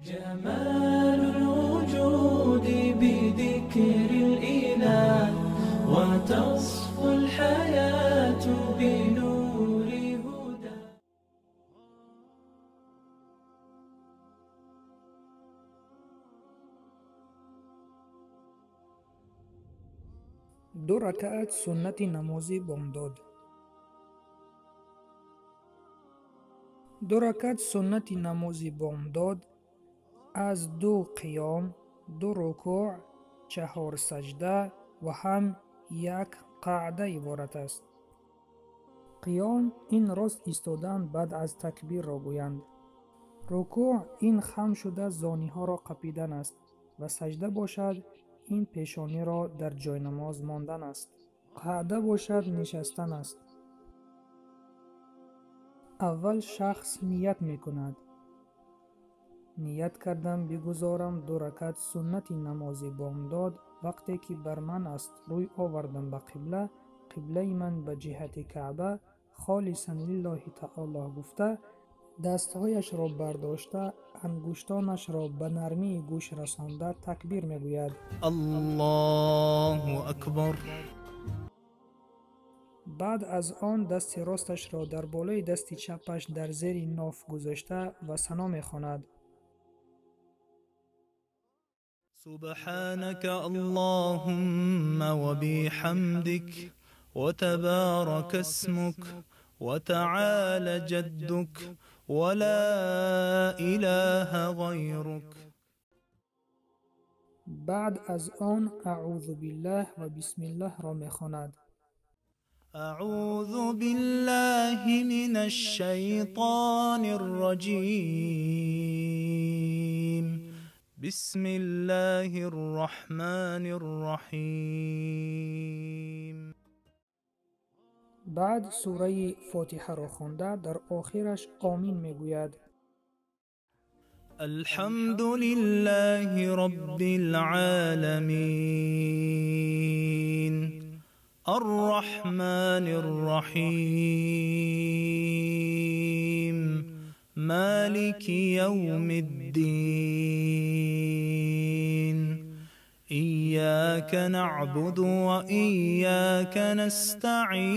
جمال الوجود بذكر الإله وتصفو الحياة بنور هدى. دو رکعت سنت نماز بامداد. دو رکعت سنت نماز بامداد از دو قیام، دو رکوع، 4 سجده و هم یک قعده عبارت است. قیام این راست ایستادن بعد از تکبیر را گویند. رکوع این خم شده زانو ها را قپیدن است و سجده باشد این پیشانی را در جای نماز ماندن است. قعده باشد نشستن است. اول شخص نیت می کند. نیت کردم بگذارم 2 رکعت سنت نماز بامداد وقتی که بر من است روی آوردم به قبله، قبله من به جهت کعبه خالصا لله تعالی گفته، دستهایش را برداشته، انگشتانش را به نرمی گوش رسانده تکبیر میگوید. الله اکبر. بعد از آن دست راستش را در بالای دست چپش در زیر ناف گذاشته و ثنا میخواند. سبحانك اللهم وبحمدك وتبارك اسمك وتعالى جدك ولا إله غيرك. بعد از آن اعوذ بالله و بسم الله را میخواند. أعوذ بالله من الشيطان الرجيم. بسم الله الرحمن الرحیم. بعد سوره فاتحه را خوانده در آخرش آمین میگوید. الحمد لله رب العالمين الرحمن الرحيم مالك يوم الدين إياك نعبد وإياك نستعين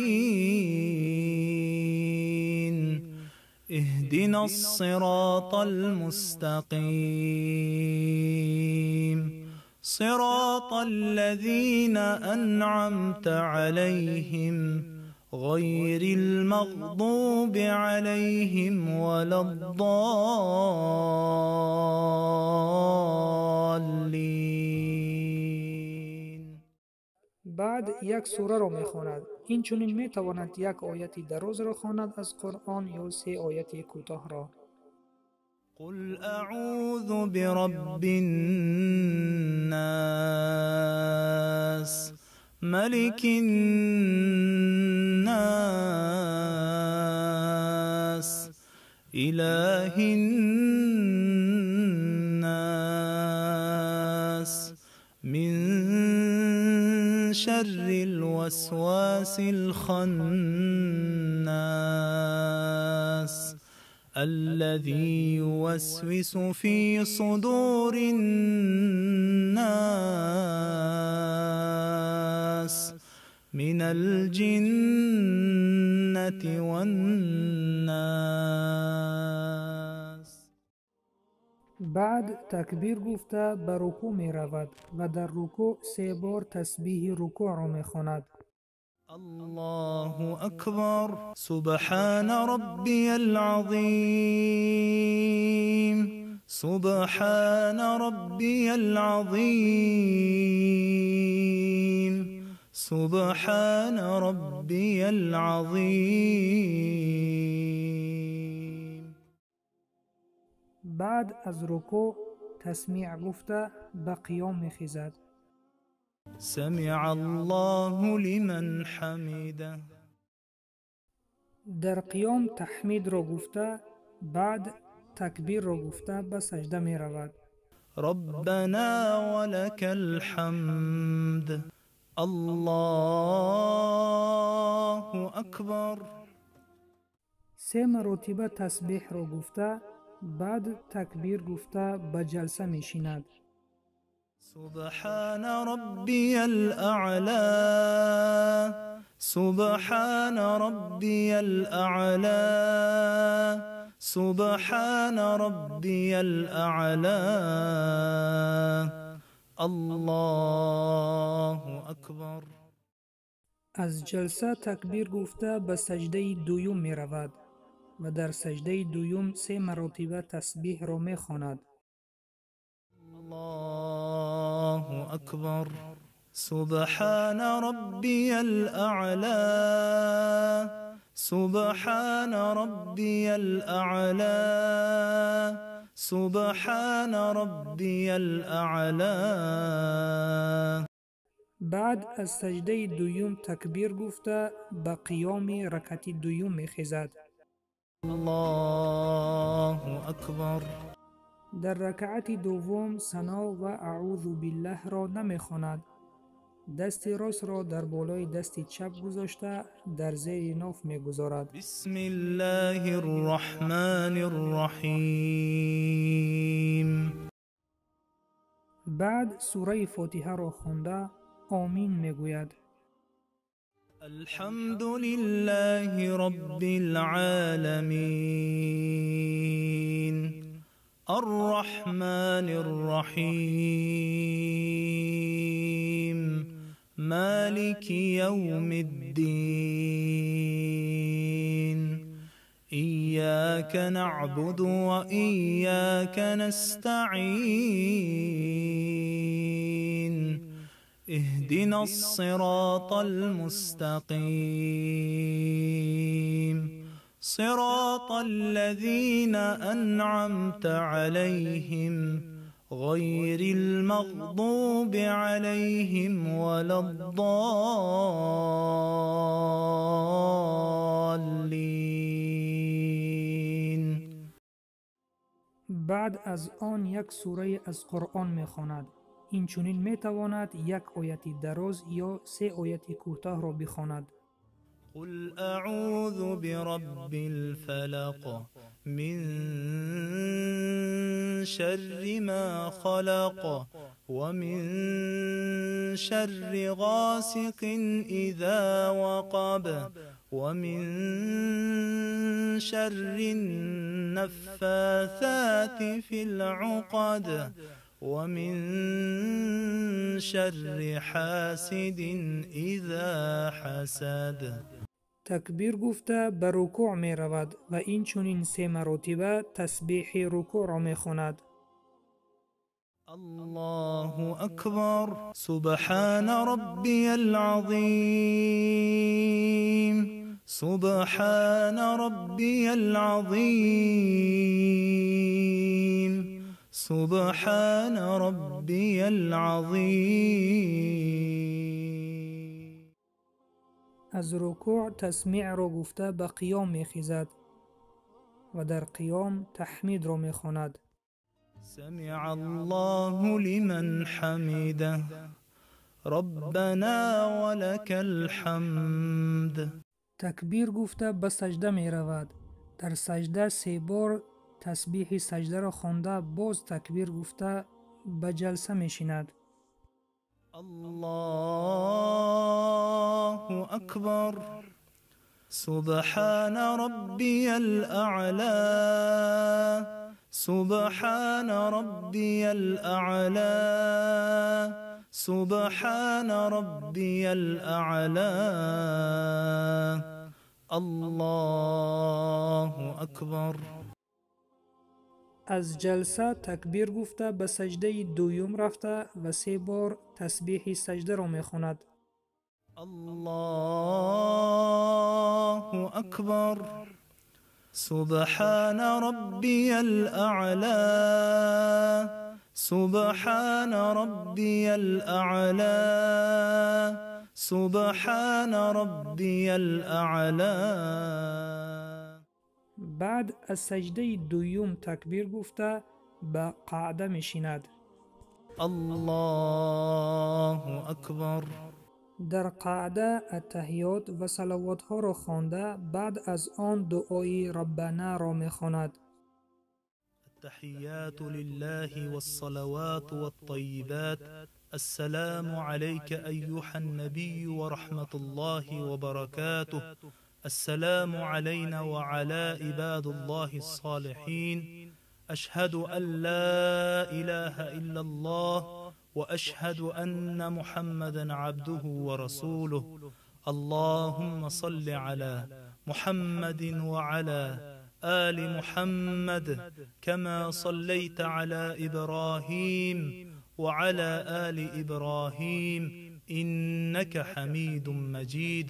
اهدنا الصراط المستقيم صراط الذين أنعمت عليهم غير المغضوب عليهم ولا الضالين. بعد یک سوره را میخواند. این چنین میتواند یک آیت دراز را خواند از قرآن یا 3 آیت کوتاه را. قل اعوذ برب الناس ملك الناس إله الناس من شر الوسواس الخناس الذي يوسوس في صدور الناس من الجنة والناس. بعد تکبیر گفته به رکوع می رود و در رکوع 3 بار تسبیح رکوع را می خواند. الله أكبر سبحان ربي العظيم سبحان ربي العظيم سبحان ربي العظيم. بعد از رکوع تسمیع گفته به قیام می خیزد. سمع الله لمن حمده. در قیام تحمید را گفته بعد تکبیر را گفته به سجده می رود. ربنا ولك الحمد الله اکبر. 3 مرتبه تسبیح را گفته بعد تکبیر گفته به جلسه می شیند. سبحان ربي الأعلى سبحان ربي الأعلى سبحان ربي الأعلى الله أكبر. از جلسه تکبیر گفته به سجده دویم می رود و در سجده دویم 3 مراتبه تسبیح را می خواند. الله أكبر. سبحان ربي الأعلى سبحان ربي الأعلى سبحان ربي الأعلى. بعد از سجده دویم تکبیر گفته به قیام رکعت دویم می خیزد. الله أكبر. در رکعت دوم ثنا و اعوذ بالله را نمی خواند. دست راست را در بالای دست چپ گذاشته در زیر ناف می گذارد. بسم الله الرحمن الرحیم. بعد سوره فاتحه را خوانده آمین می گوید. الحمد لله رب العالمين الرحمن الرحيم مالك يوم الدين إياك نعبد وإياك نستعين اهدنا الصراط المستقيم صراط الذين أنعمت عليهم غير المغضوب عليهم ولا الضالين. بعد از آن یک سوره از قرآن می خواند. این چنین می تواند یک آیت دراز یا 3 آیت کوتاه را بخواند. قل أعوذ برب الفلق من شر ما خلق ومن شر غاسق إذا وقب ومن شر النفاثات في العقد ومن شر حاسد إذا حسد. تکبیر گفته به رکوع می رود و این چنین 3 مراتبه تسبیح رکوع را می خواند. الله أكبر. سبحان ربي العظيم سبحان ربي العظيم سبحان ربي العظيم. از رکوع تسمیع را گفته به قیام می خیزد و در قیام تحمید را می خواند. سمع الله لمن حمده ربنا ولك الحمد. تکبیر گفته به سجده می رود. در سجده 3 بار تسبیح سجده را خوانده باز تکبیر گفته به جلسه می شیند. الله أكبر. سبحان ربي الأعلى سبحان ربي الأعلى سبحان ربي الأعلى الله أكبر. از جلسه تکبیر گفته به سجده دویم رفته و 3 بار تسبیح سجده را می خواند. الله أكبر. سبحان ربي الأعلى سبحان ربي الأعلى سبحان ربي الأعلى. بعد از سجده دویم تکبیر گفته به قعده می شیند. الله أكبر. در قعده التحیات و صلوات ها را خوانده بعد از آن دعای ربنا را می خواند. التحيات لله والصلوات والطيبات. السلام عليك أيها النبي ورحمة الله وبركاته. السلام علينا وعلى عباد الله الصالحين. أشهد أن لا إله إلا الله وأشهد أن محمدا عبده ورسوله. اللهم صل على محمد وعلى آل محمد كما صليت على إبراهيم وعلى آل إبراهيم إنك حميد مجيد.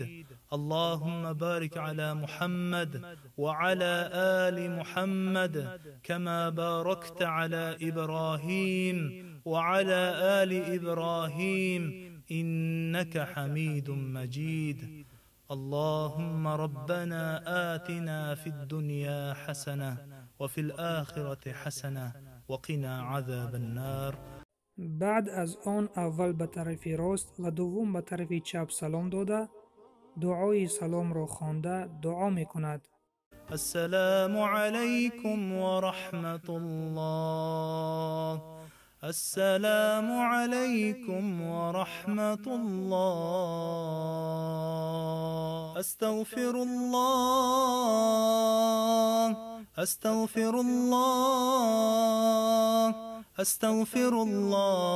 اللهم بارك على محمد وعلى آل محمد كما باركت على إبراهيم وعلى آل إبراهيم إنك حميد مجيد. اللهم ربنا آتنا في الدنيا حسنة وفي الآخرة حسنة وقنا عذاب النار. بعد از آن اول به طرف راست و دوم به طرف چپ سلام داده دعای سلام را خوانده دعا می کند. السلام عليكم ورحمة الله. السلام عليكم ورحمة الله. أستغفر الله أستغفر الله أستغفر الله.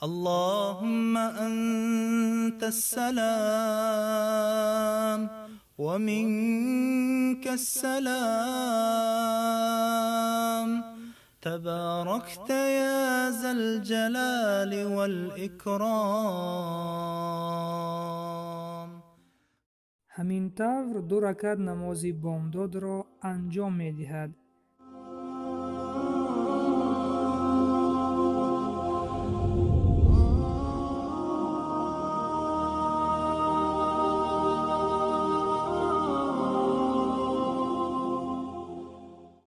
اللهم أنت السلام ومنك السلام. تباركت يا ذا الجلال والإكرام. همین طور 2 رکعت نماز بامداد را انجام می دهد.